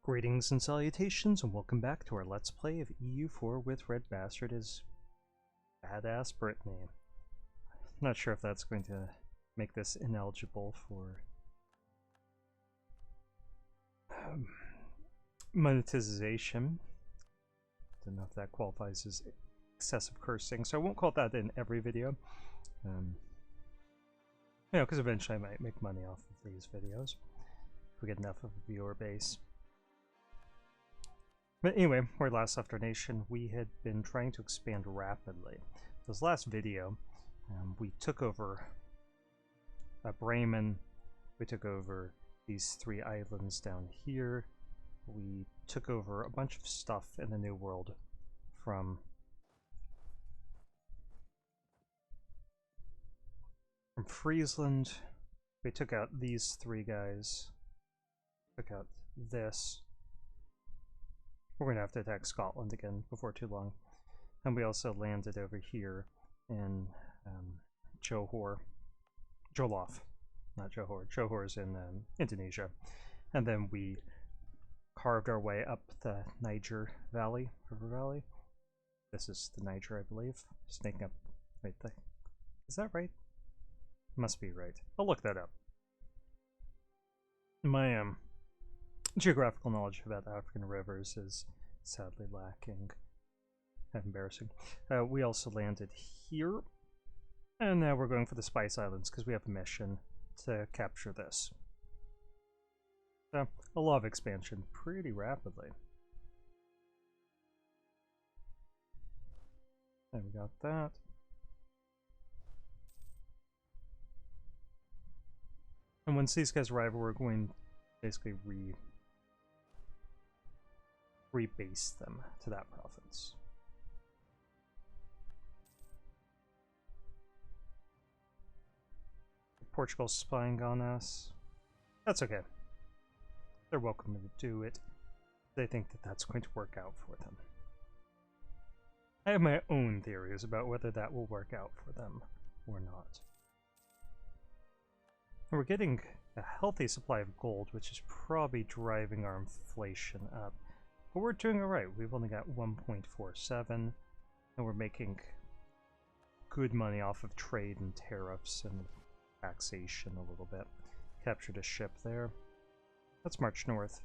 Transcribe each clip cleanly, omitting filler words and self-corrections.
Greetings and salutations, and welcome back to our Let's Play of EU4 with RedBstrd as badass Brittany. Not sure if that's going to make this ineligible for monetization. Don't know if that qualifies as excessive cursing, so I won't call that in every video. Because eventually I might make money off of these videos if we get enough of a viewer base. But anyway, where last left our nation, we had been trying to expand rapidly. This last video, we took over Bremen, we took over these 3 islands down here, we took over a bunch of stuff in the New World from Friesland. We took out these 3 guys, took out this. We're going to have to attack Scotland again before too long. And we also landed over here in Johor. Jolof, not Johor. Johor is in Indonesia. And then we carved our way up the Niger Valley, River Valley. This is the Niger, I believe. Snaking up. Wait, is that right? Must be right. I'll look that up. My geographical knowledge about African rivers is sadly lacking. Embarrassing. We also landed here, and now we're going for the Spice Islands because we have a mission to capture this. So, a lot of expansion pretty rapidly. And we got that. And once these guys arrive, we're going to basically rebase them to that province. Portugal's spying on us. That's okay. They're welcome to do it. They think that that's going to work out for them. I have my own theories about whether that will work out for them or not. And we're getting a healthy supply of gold, which is probably driving our inflation up. But we're doing alright. We've only got 1.47, and we're making good money off of trade and tariffs and taxation a little bit. Captured a ship there. Let's march north.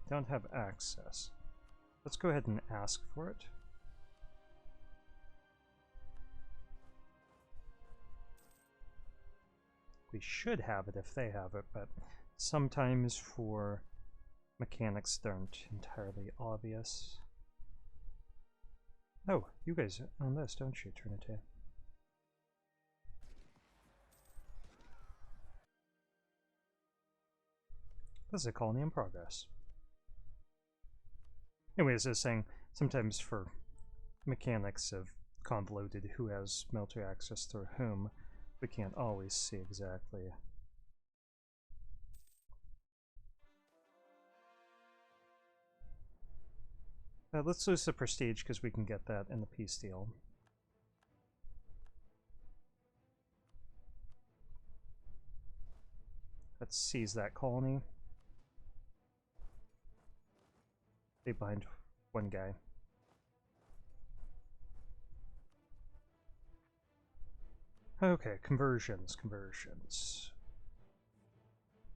Don't have access. Let's go ahead and ask for it. We should have it if they have it, but sometimes for mechanics that aren't entirely obvious. Oh, you guys own this, don't you, Trinity? This is a colony in progress. Anyways, I was saying, sometimes for mechanics of convoluted who has military access through whom, we can't always see exactly. Let's lose the prestige because we can get that in the peace deal. Let's seize that colony. Stay behind one guy. Okay, conversions.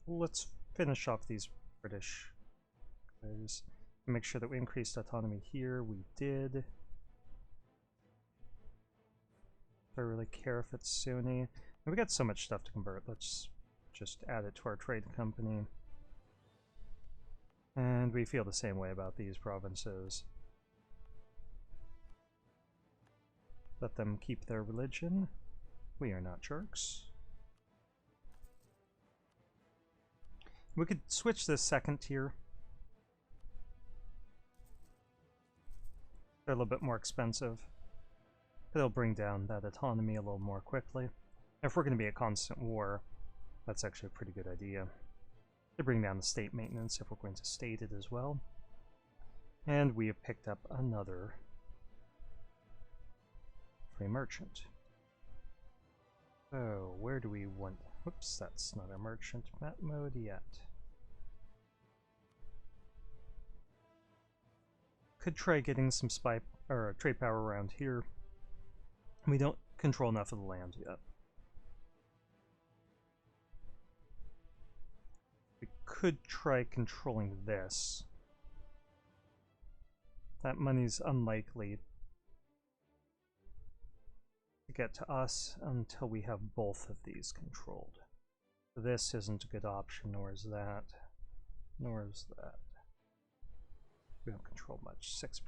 Let's finish off these British guys. Make sure that we increased autonomy here. We did. Do I really care if it's Sunni? We got so much stuff to convert. Let's just add it to our trade company. And we feel the same way about these provinces. Let them keep their religion. We are not jerks. We could switch this second tier. They're a little bit more expensive, but they'll bring down that autonomy a little more quickly. If we're going to be at constant war, that's actually a pretty good idea. They bring down the state maintenance if we're going to state it as well. And we have picked up another free merchant. So, where do we want... Whoops, that's not a merchant map mode yet. could try getting some spy or trade power around here. We don't control enough of the land yet. We could try controlling this. That money's unlikely to get to us until we have both of these controlled. This isn't a good option, nor is that, nor is that. We don't control much, 6%.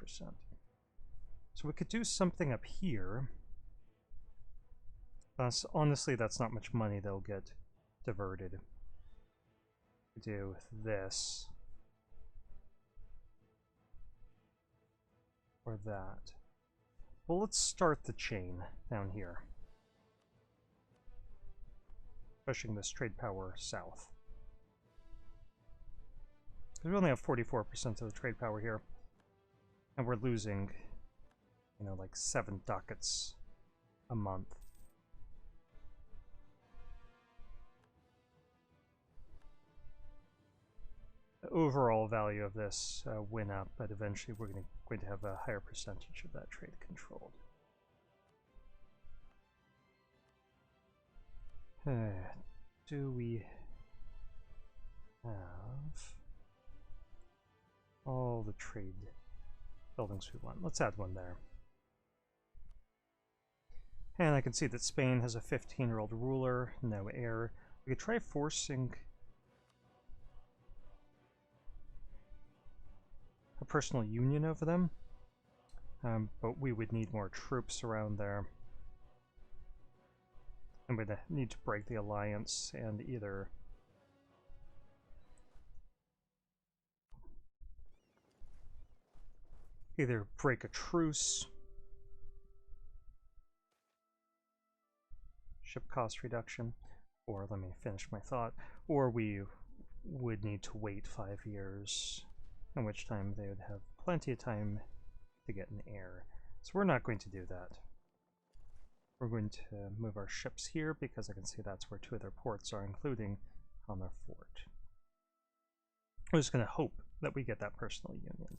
So we could do something up here. Honestly, that's not much money that'll get diverted. We do this. Or that. Well, let's start the chain down here. Pushing this trade power south. We only have 44% of the trade power here. And we're losing, you know, like 7 ducats a month. The overall value of this went up, but eventually we're going to have a higher percentage of that trade controlled. Do we have all the trade buildings we want? Let's add one there. And I can see that Spain has a 15-year-old ruler, no heir. We could try forcing a personal union over them, but we would need more troops around there. And we'd need to break the alliance and either break a truce, ship cost reduction, or let me finish my thought, or we would need to wait 5 years, in which time they would have plenty of time to get an heir. So we're not going to do that. We're going to move our ships here because I can see that's where 2 of their ports are, including on their fort. We're just going to hope that we get that personal union.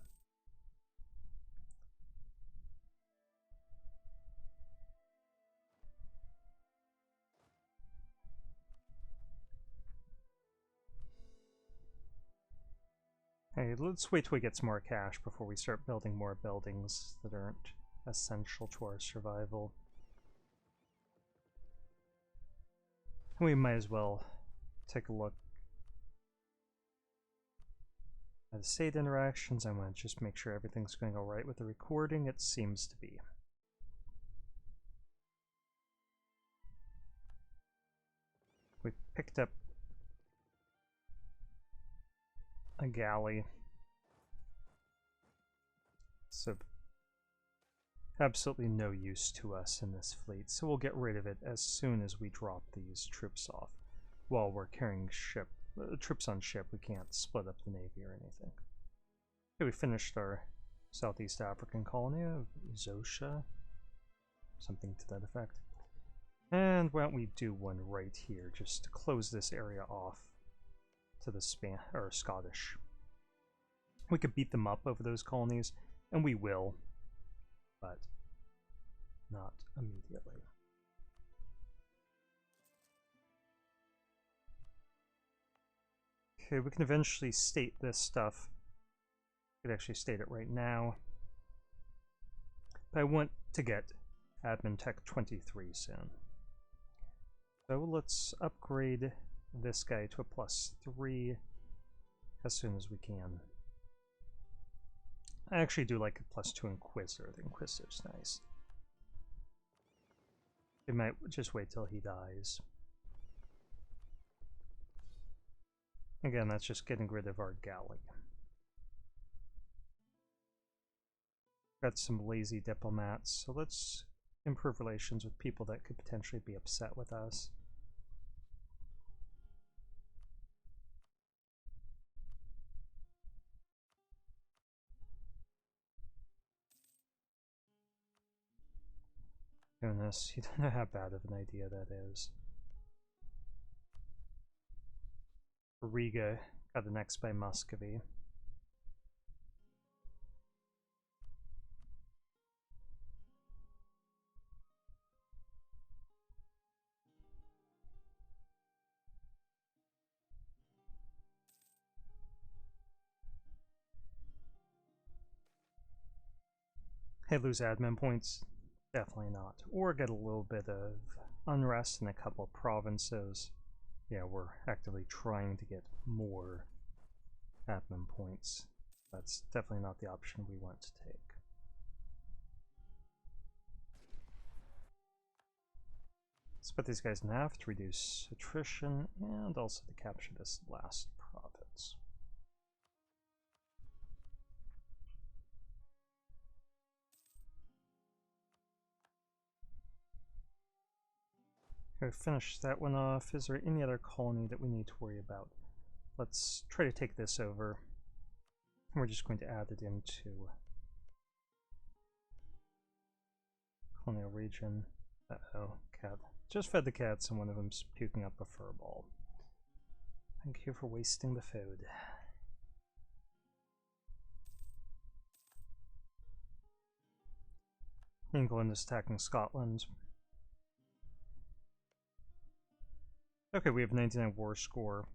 Hey, let's wait till we get some more cash before we start building more buildings that aren't essential to our survival. We might as well take a look at the state interactions. I want to just make sure everything's going alright with the recording. It seems to be. We picked up a galley. So absolutely no use to us in this fleet, so we'll get rid of it as soon as we drop these troops off. While we're carrying troops on ship, we can't split up the navy or anything. Okay, we finished our Southeast African colony of Zosha, something to that effect. And why don't we do one right here, just to close this area off to the Scottish. We could beat them up over those colonies, and we will, but not immediately. Okay, we can eventually state this stuff. We could actually state it right now. But I want to get Admin Tech 23 soon. So let's upgrade this guy to a +3 as soon as we can. I actually do like a +2 Inquisitor. The Inquisitor's nice. We might just wait till he dies. Again, that's just getting rid of our galley. Got some lazy diplomats, so let's improve relations with people that could potentially be upset with us. Goodness, you don't know how bad of an idea that is. Riga got annexed by Muscovy. Hey, lose admin points? Definitely not. Or get a little bit of unrest in a couple of provinces. Yeah, we're actively trying to get more admin points. That's definitely not the option we want to take. Let's put these guys in half to reduce attrition and also to capture this last province. Okay, finish that one off. Is there any other colony that we need to worry about? Let's try to take this over. We're just going to add it into colonial region. Uh-oh, cat. Just fed the cats and one of them's puking up a fur ball. Thank you for wasting the food. England is attacking Scotland. Okay, we have 99 war score.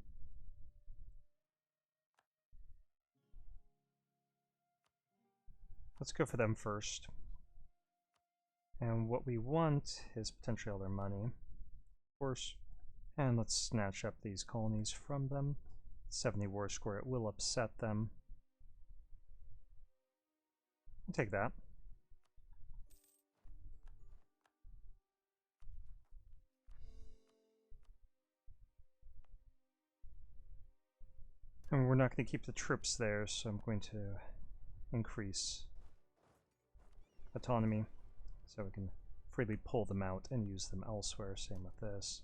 Let's go for them first. And what we want is potentially all their money, of course. And let's snatch up these colonies from them. 70 war score, it will upset them. I'll take that. And we're not going to keep the troops there, so I'm going to increase autonomy so we can freely pull them out and use them elsewhere. Same with this.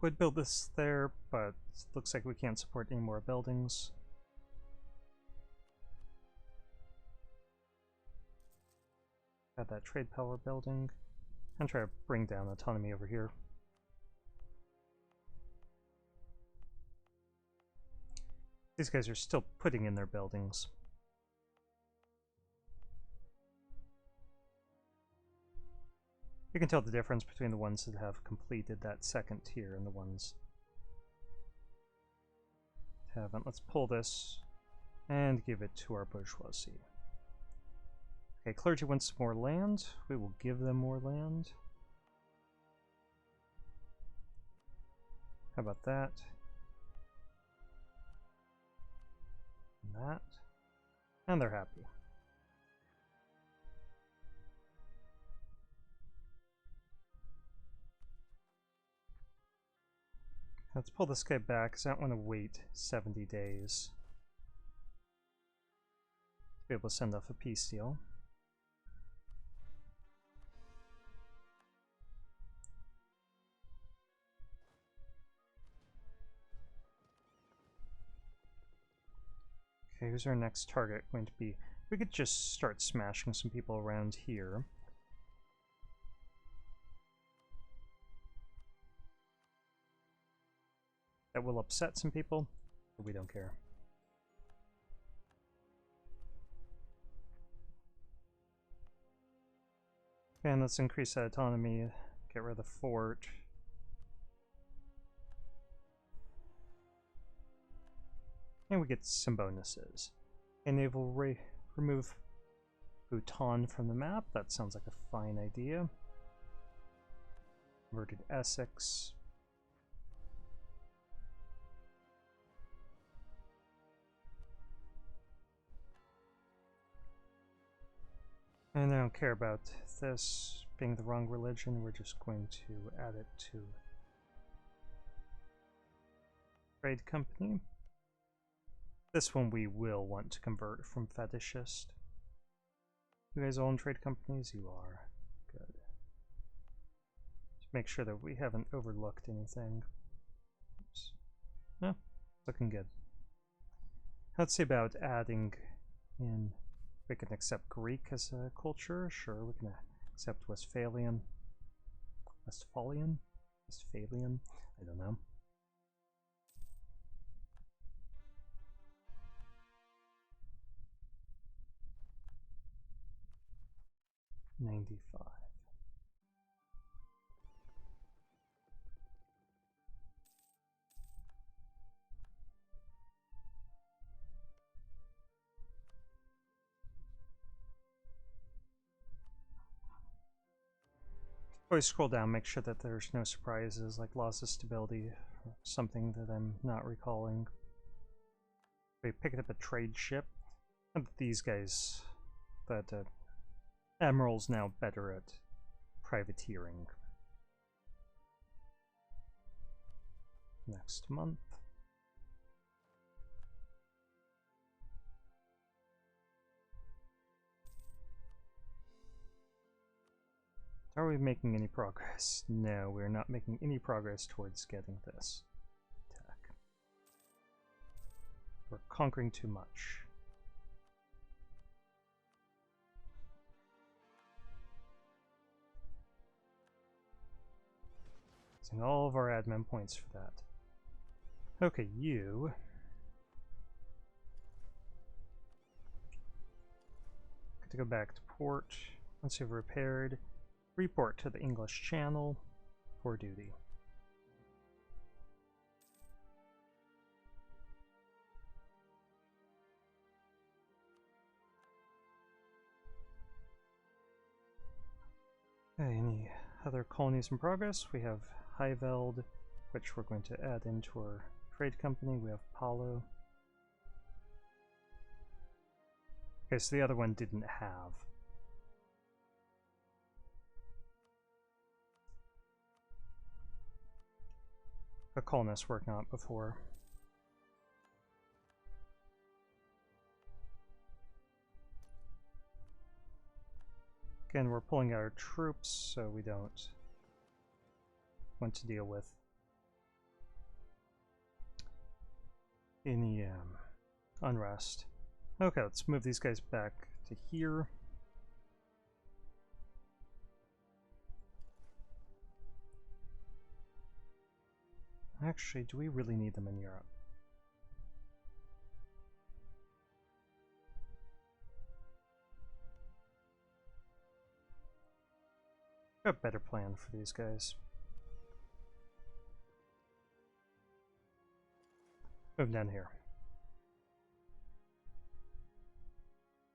Would build this there, but it looks like we can't support any more buildings. Add that trade power building and try to bring down autonomy over here. These guys are still putting in their buildings. You can tell the difference between the ones that have completed that second tier and the ones that haven't. Let's pull this and give it to our bourgeoisie. Okay, clergy wants more land. We will give them more land. How about that? And that. And they're happy. Let's pull this guy back because I don't want to wait 70 days to be able to send off a peace deal. Okay, who's our next target going to be? We could just start smashing some people around here. That will upset some people, but we don't care. And let's increase that autonomy, get rid of the fort. And we get some bonuses. And they will remove Bhutan from the map. That sounds like a fine idea. Converted Essex. And I don't care about this being the wrong religion. We're just going to add it to trade company. This one we will want to convert from fetishist. You guys own trade companies? You are. Good. Just make sure that we haven't overlooked anything. Oops. No, looking good. Let's see about adding in. We can accept Greek as a culture. Sure, we can accept Westphalian. Westphalian? Westphalian? I don't know. $95. Always scroll down, make sure that there's no surprises like loss of stability or something that I'm not recalling. We picked up a trade ship. Not that these guys, that Admiral's now better at privateering. Next month. Are we making any progress? No, we're not making any progress towards getting this attack. We're conquering too much. Using all of our admin points for that. Okay, you. Got to go back to port. Once you've repaired, report to the English Channel for duty. Okay, any other colonies in progress? We have Highveld, which we're going to add into our trade company. We have Palo. Okay, so the other one didn't have. A colonist working on it before. Again, we're pulling out our troops, so we don't want to deal with any unrest. Okay, let's move these guys back to here. Actually, do we really need them in Europe? Got a better plan for these guys. Move down here.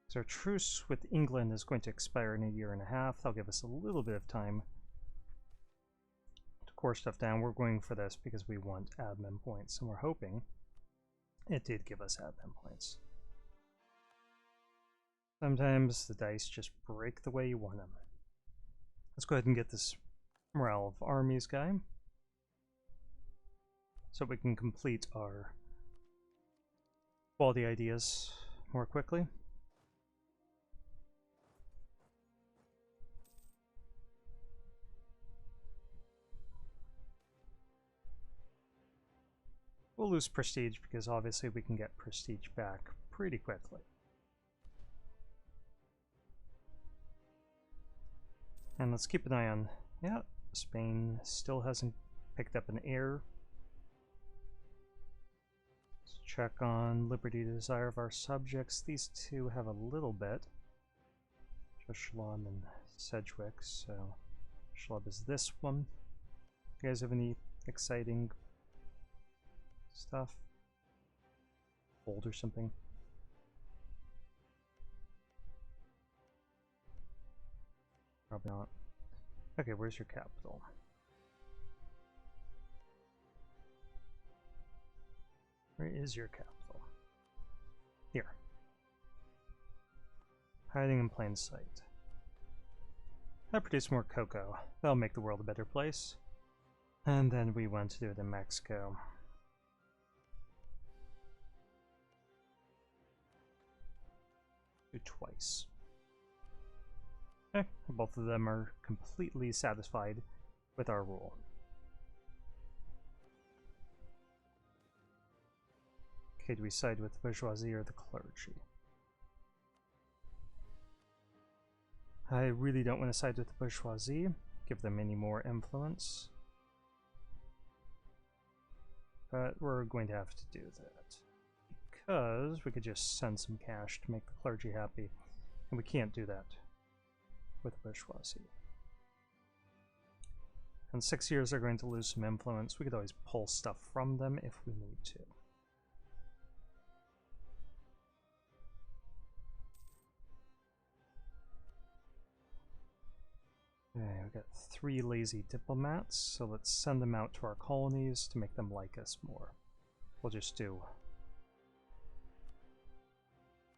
So our truce with England is going to expire in 1.5 years. That'll give us a little bit of time to core stuff down. We're going for this because we want admin points, and we're hoping it did give us admin points. Sometimes the dice just break the way you want them. Let's go ahead and get this morale of armies guy so we can complete our quality ideas more quickly. We'll lose prestige because obviously we can get prestige back pretty quickly. And let's keep an eye on, yeah, Spain still hasn't picked up an heir. Let's check on liberty desire of our subjects. These two have a little bit. Just Shalom and Sedgwick, so Shalom is this one. You guys have any exciting stuff? Gold or something? Probably not. Okay, where's your capital? Where is your capital? Here. Hiding in plain sight. I produce more cocoa. That'll make the world a better place. And then we want to do it in Mexico. Do twice. Okay, both of them are completely satisfied with our rule. Okay, do we side with the bourgeoisie or the clergy? I really don't want to side with the bourgeoisie, give them any more influence. But we're going to have to do that. Because we could just send some cash to make the clergy happy, and we can't do that with the bourgeoisie. In 6 years they're going to lose some influence. We could always pull stuff from them if we need to. Okay, we've got 3 lazy diplomats, so let's send them out to our colonies to make them like us more. We'll just do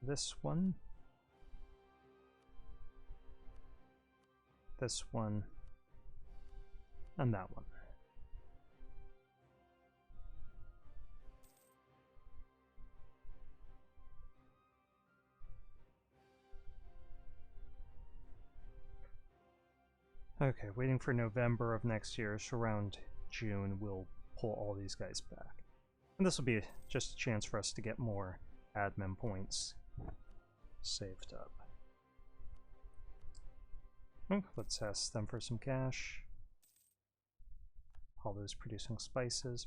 this one, this one, and that one. Okay, waiting for November of next year, so around June we'll pull all these guys back. And this will be just a chance for us to get more admin points saved up. Oh, let's ask them for some cash. All those producing spices.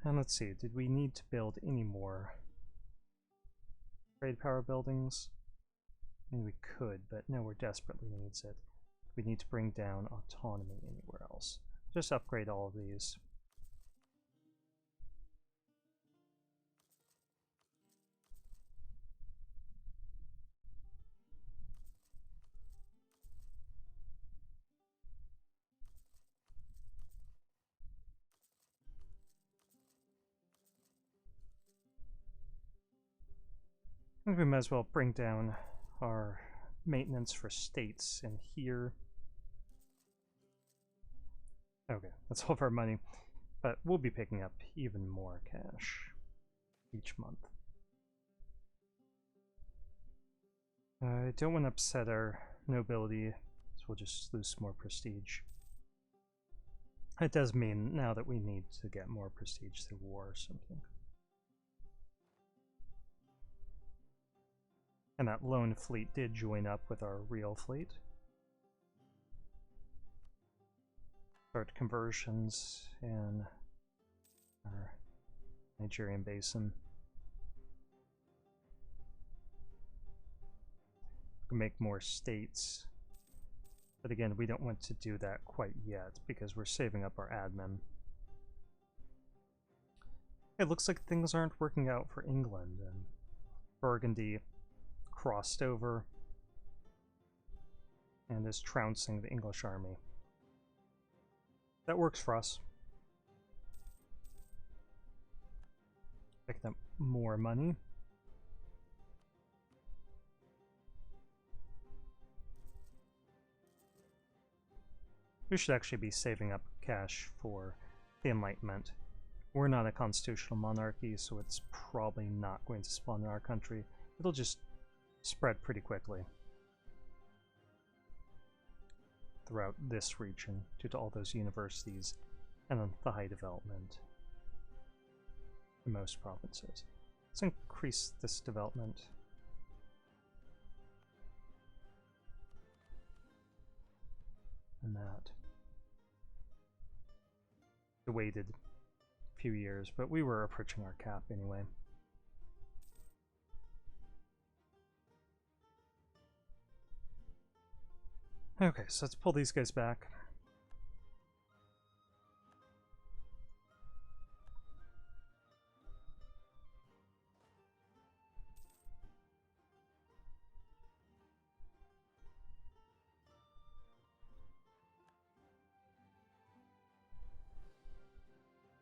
And let's see, did we need to build any more trade power buildings? I mean, we could, but nowhere desperately needs it. We need to bring down autonomy anywhere else. Just upgrade all of these. I think we might as well bring down our maintenance for states in here. Okay, that's all of our money, but we'll be picking up even more cash each month. I don't want to upset our nobility, so we'll just lose some more prestige. It does mean now that we need to get more prestige through war or something. And that lone fleet did join up with our real fleet. Start conversions in our Nigerian basin. We can make more states. But again, we don't want to do that quite yet because we're saving up our admin. It looks like things aren't working out for England, and Burgundy crossed over and is trouncing the English army. That works for us. Picked up more money. We should actually be saving up cash for the Enlightenment. We're not a constitutional monarchy, so it's probably not going to spawn in our country. It'll just spread pretty quickly throughout this region due to all those universities and then the high development in most provinces. Let's increase this development. And that. We waited a few years, but we were approaching our cap anyway. Okay, so let's pull these guys back.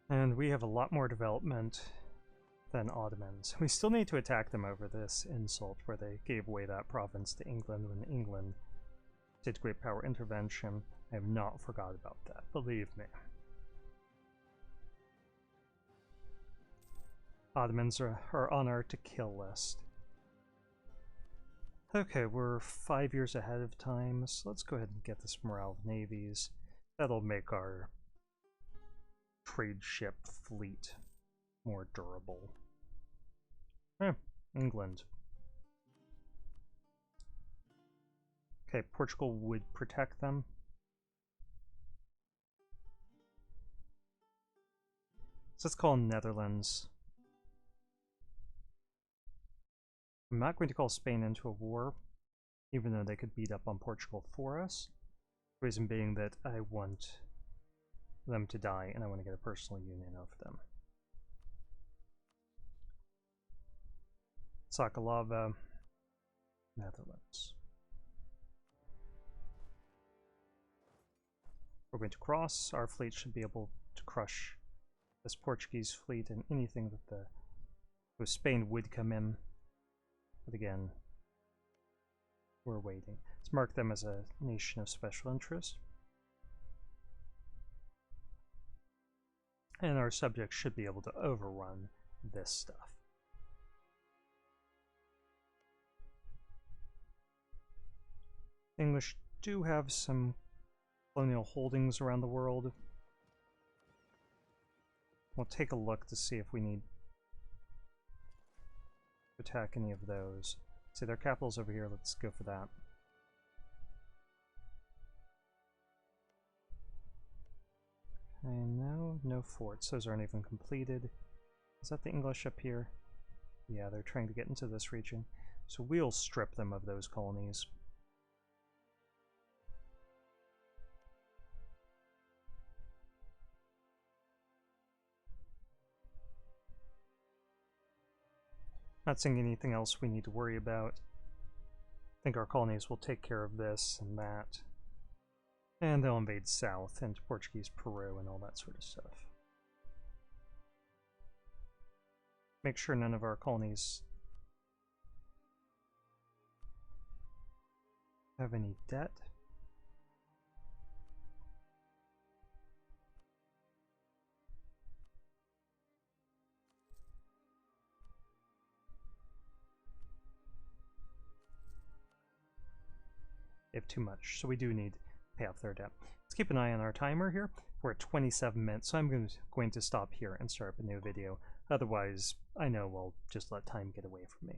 And we have a lot more development than Ottomans. We still need to attack them over this insult where they gave away that province to England when England did great power intervention. I have not forgot about that, believe me. Ottomans are on our to-kill list. Okay, we're 5 years ahead of time, so let's go ahead and get this morale of navies. That'll make our trade ship fleet more durable. England. Okay, Portugal would protect them. So let's call Netherlands. I'm not going to call Spain into a war, even though they could beat up on Portugal for us. The reason being that I want them to die and I want to get a personal union of them. Sakalava, Netherlands. We're going to cross. Our fleet should be able to crush this Portuguese fleet and anything that Spain would come in. But again, we're waiting. Let's mark them as a nation of special interest. And our subjects should be able to overrun this stuff. English do have some colonial holdings around the world. We'll take a look to see if we need to attack any of those. See, their capital's over here. Let's go for that. And no forts. Those aren't even completed. Is that the English up here? Yeah, they're trying to get into this region. So we'll strip them of those colonies. Not seeing anything else we need to worry about. I think our colonies will take care of this and that. And they'll invade south into Portuguese Peru and all that sort of stuff. Make sure none of our colonies have any debt. They have too much, so we do need to pay off their debt. Let's keep an eye on our timer here. We're at 27 minutes, so I'm going to stop here and start up a new video. Otherwise, I know we'll just let time get away from me.